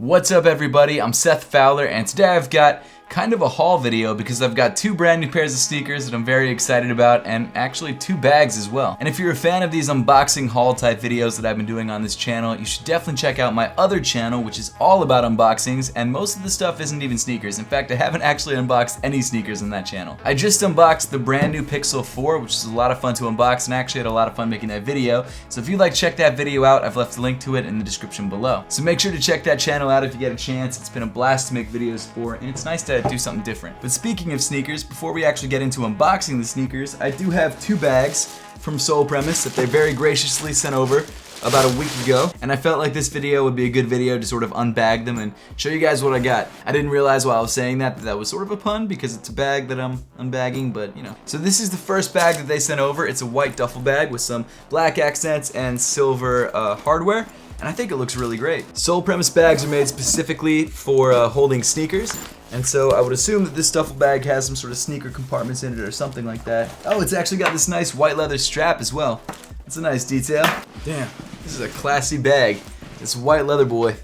What's up everybody, I'm Seth Fowler and today I've got kind of a haul video because I've got two brand new pairs of sneakers that I'm very excited about and actually two bags as well. And if you're a fan of these unboxing haul type videos that I've been doing on this channel, you should definitely check out my other channel which is all about unboxings, and most of the stuff isn't even sneakers. In fact, I haven't actually unboxed any sneakers on that channel. I just unboxed the brand new Pixel 4, which is a lot of fun to unbox, and I actually had a lot of fun making that video. So if you'd like to check that video out, I've left a link to it in the description below. So make sure to check that channel out if you get a chance. It's been a blast to make videos for, and it's nice to do something different. But speaking of sneakers, before we actually get into unboxing the sneakers, I do have two bags from Sole Premise that they very graciously sent over about a week ago, and I felt like this video would be a good video to sort of unbag them and show you guys what I got. I didn't realize while I was saying that that was sort of a pun because it's a bag that I'm unbagging, but you know. So this is the first bag that they sent over. It's a white duffel bag with some black accents and silver hardware, and I think it looks really great. Sole Premise bags are made specifically for holding sneakers, and so I would assume that this duffel bag has some sort of sneaker compartments in it or something like that. Oh, it's actually got this nice white leather strap as well. It's a nice detail. Damn, this is a classy bag. This white leather boy.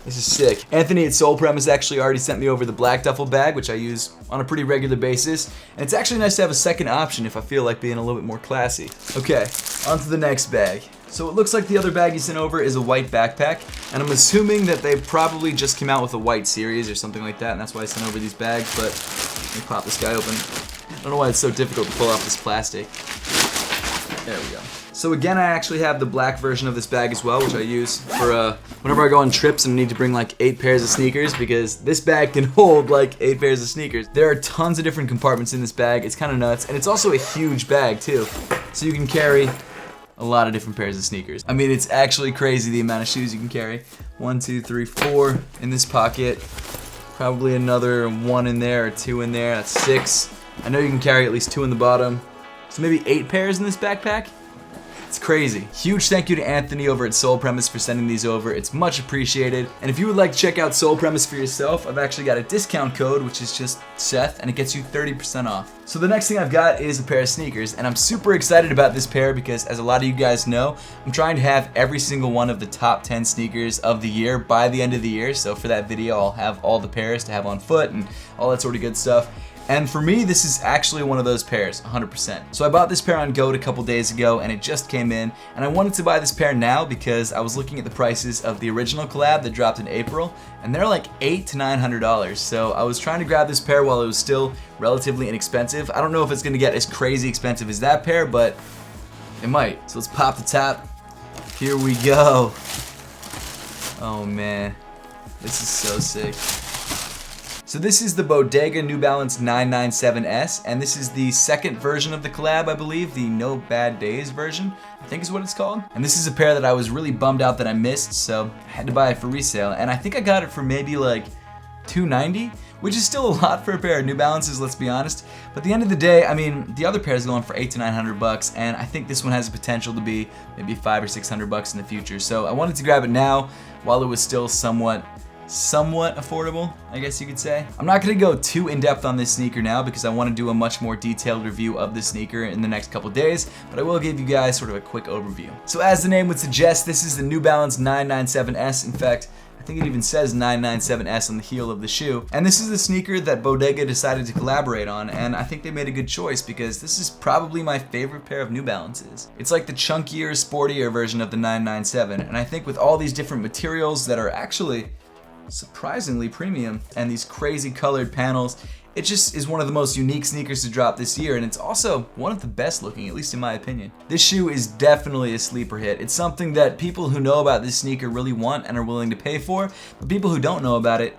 This is sick. Anthony at Sole Premise actually already sent me over the black duffel bag, which I use on a pretty regular basis. And it's actually nice to have a second option if I feel like being a little bit more classy. Okay, on to the next bag. So it looks like the other bag he sent over is a white backpack, and I'm assuming that they probably just came out with a white series or something like that, and that's why I sent over these bags, but let me pop this guy open. I don't know why it's so difficult to pull off this plastic. There we go. So again, I actually have the black version of this bag as well, which I use for whenever I go on trips and need to bring like 8 pairs of sneakers, because this bag can hold like 8 pairs of sneakers. There are tons of different compartments in this bag. It's kind of nuts, and it's also a huge bag too. So you can carry a lot of different pairs of sneakers. I mean, it's actually crazy the amount of shoes you can carry. 1, 2, 3, 4 in this pocket. Probably another 1 in there or 2 in there. That's 6. I know you can carry at least 2 in the bottom. So maybe 8 pairs in this backpack? It's crazy. Huge thank you to Anthony over at Sole Premise for sending these over. It's much appreciated. And if you would like to check out Sole Premise for yourself, I've actually got a discount code, which is just Seth, and it gets you 30% off. So the next thing I've got is a pair of sneakers, and I'm super excited about this pair because, as a lot of you guys know, I'm trying to have every single one of the top 10 sneakers of the year by the end of the year. So for that video, I'll have all the pairs to have on foot and all that sort of good stuff. And for me, this is actually one of those pairs, 100%. So I bought this pair on Goat a couple days ago, and it just came in, and I wanted to buy this pair now because I was looking at the prices of the original collab that dropped in April, and they're like $800 to $900. So I was trying to grab this pair while it was still relatively inexpensive. I don't know if it's gonna get as crazy expensive as that pair, but it might. So let's pop the top. Here we go. Oh man, this is so sick. So this is the Bodega New Balance 997S, and this is the second version of the collab, I believe, the No Bad Days version, I think is what it's called. And this is a pair that I was really bummed out that I missed, so I had to buy it for resale, and I think I got it for maybe like $290, which is still a lot for a pair of New Balances, let's be honest. But at the end of the day, I mean, the other pair is going for $800 to $900, and I think this one has the potential to be maybe $500 or $600 in the future. So I wanted to grab it now while it was still somewhat affordable, I guess you could say. I'm not gonna go too in-depth on this sneaker now because I want to do a much more detailed review of this sneaker in the next couple days, but I will give you guys sort of a quick overview. So as the name would suggest, this is the New Balance 997S. In fact, I think it even says 997S on the heel of the shoe. And this is the sneaker that Bodega decided to collaborate on, and I think they made a good choice because this is probably my favorite pair of New Balances. It's like the chunkier, sportier version of the 997, and I think with all these different materials that are actually surprisingly premium and these crazy colored panels, it just is one of the most unique sneakers to drop this year, and it's also one of the best looking, at least in my opinion. This shoe is definitely a sleeper hit. It's something that people who know about this sneaker really want and are willing to pay for, but people who don't know about it,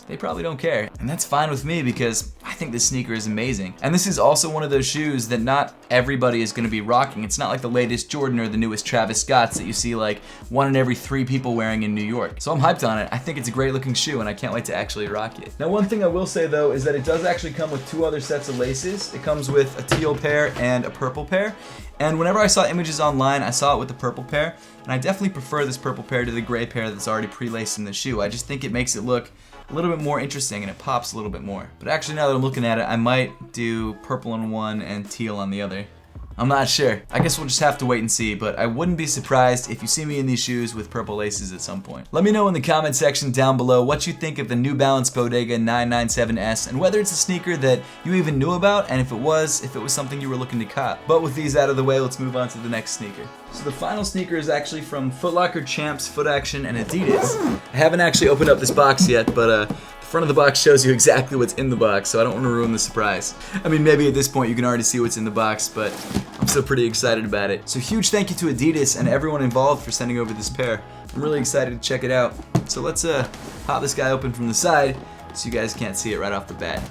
they probably don't care. And that's fine with me because I think this sneaker is amazing. And this is also one of those shoes that not everybody is gonna be rocking. It's not like the latest Jordan or the newest Travis Scotts that you see like 1 in every 3 people wearing in New York. So I'm hyped on it. I think it's a great looking shoe and I can't wait to actually rock it. Now one thing I will say though is that it does actually come with 2 other sets of laces. It comes with a teal pair and a purple pair. And whenever I saw images online, I saw it with the purple pair, and I definitely prefer this purple pair to the gray pair that's already pre-laced in the shoe. I just think it makes it look a little bit more interesting and it pops a little bit more. But actually now that I'm looking at it, I might do purple on one and teal on the other. I'm not sure. I guess we'll just have to wait and see, but I wouldn't be surprised if you see me in these shoes with purple laces at some point. Let me know in the comment section down below what you think of the new Balance Bodega 997S and whether it's a sneaker that you even knew about, and if it was something you were looking to cop. But with these out of the way, let's move on to the next sneaker. So the final sneaker is actually from Footlocker Champs, Foot Action, and Adidas. I haven't actually opened up this box yet, but the front of the box shows you exactly what's in the box, so I don't want to ruin the surprise. I mean, maybe at this point you can already see what's in the box, but I'm still pretty excited about it. So huge thank you to Adidas and everyone involved for sending over this pair. I'm really excited to check it out. So let's pop this guy open from the side so you guys can't see it right off the bat.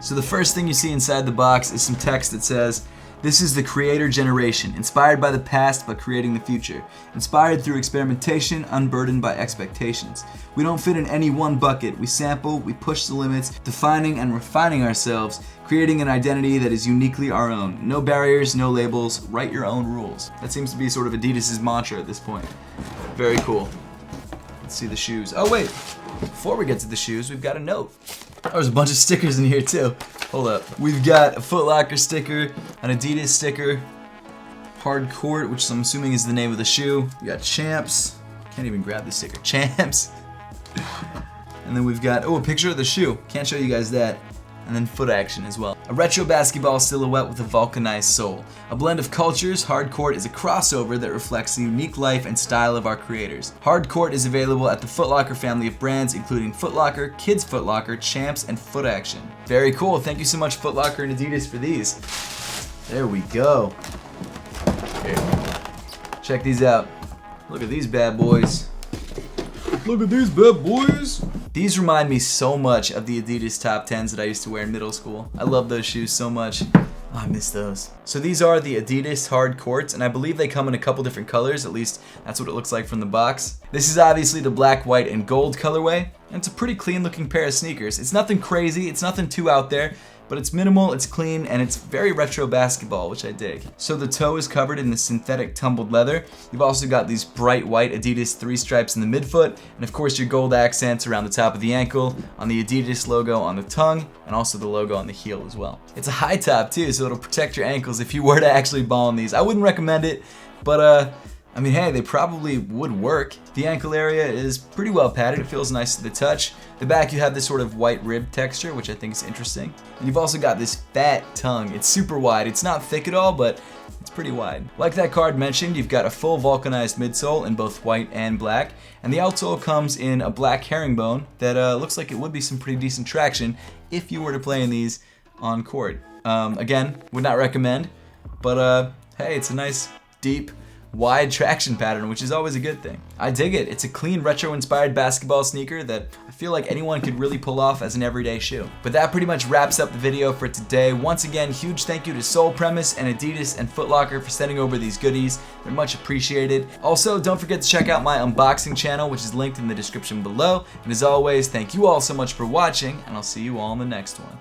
So the first thing you see inside the box is some text that says, "This is the creator generation, inspired by the past but creating the future. Inspired through experimentation, unburdened by expectations. We don't fit in any one bucket. We sample, we push the limits, defining and refining ourselves, creating an identity that is uniquely our own. No barriers, no labels, write your own rules." That seems to be sort of Adidas' mantra at this point. Very cool. Let's see the shoes. Oh wait, before we get to the shoes, we've got a note. Oh, there's a bunch of stickers in here too. Hold up. We've got a Footlocker sticker, an Adidas sticker, Hard Court, which I'm assuming is the name of the shoe. We got Champs. Can't even grab the sticker. Champs. And then we've got, a picture of the shoe. Can't show you guys that. And then Foot Action as well. A retro basketball silhouette with a vulcanized sole. A blend of cultures, Hard Court is a crossover that reflects the unique life and style of our creators. Hard Court is available at the Footlocker family of brands, including Footlocker, Kids Footlocker, Champs, and Foot Action. Very cool. Thank you so much, Footlocker and Adidas, for these. There we go. Here. Check these out. Look at these bad boys. Look at these bad boys. These remind me so much of the Adidas Top 10s that I used to wear in middle school. I love those shoes so much. Oh, I miss those. So these are the Adidas Hard Courts, and I believe they come in a couple different colors. At least that's what it looks like from the box. This is obviously the black, white, and gold colorway, and it's a pretty clean looking pair of sneakers. It's nothing crazy, it's nothing too out there, but it's minimal, it's clean, and it's very retro basketball, which I dig. So the toe is covered in the synthetic tumbled leather. You've also got these bright white Adidas 3 stripes in the midfoot, and of course your gold accents around the top of the ankle, on the Adidas logo on the tongue, and also the logo on the heel as well. It's a high top too, so it'll protect your ankles if you were to actually ball in these. I wouldn't recommend it, but I mean, hey, they probably would work. The ankle area is pretty well padded. It feels nice to the touch. The back, you have this sort of white rib texture, which I think is interesting. And you've also got this fat tongue. It's super wide. It's not thick at all, but it's pretty wide. Like that card mentioned, you've got a full vulcanized midsole in both white and black. And the outsole comes in a black herringbone that looks like it would be some pretty decent traction if you were to play in these on court. Again, would not recommend, but hey, it's a nice, deep, wide traction pattern, which is always a good thing. I dig it. It's a clean retro-inspired basketball sneaker that I feel like anyone could really pull off as an everyday shoe. But that pretty much wraps up the video for today. Once again, huge thank you to Soul Premise and Adidas and Footlocker for sending over these goodies. They're much appreciated. Also, don't forget to check out my unboxing channel, which is linked in the description below. And as always, thank you all so much for watching, and I'll see you all in the next one.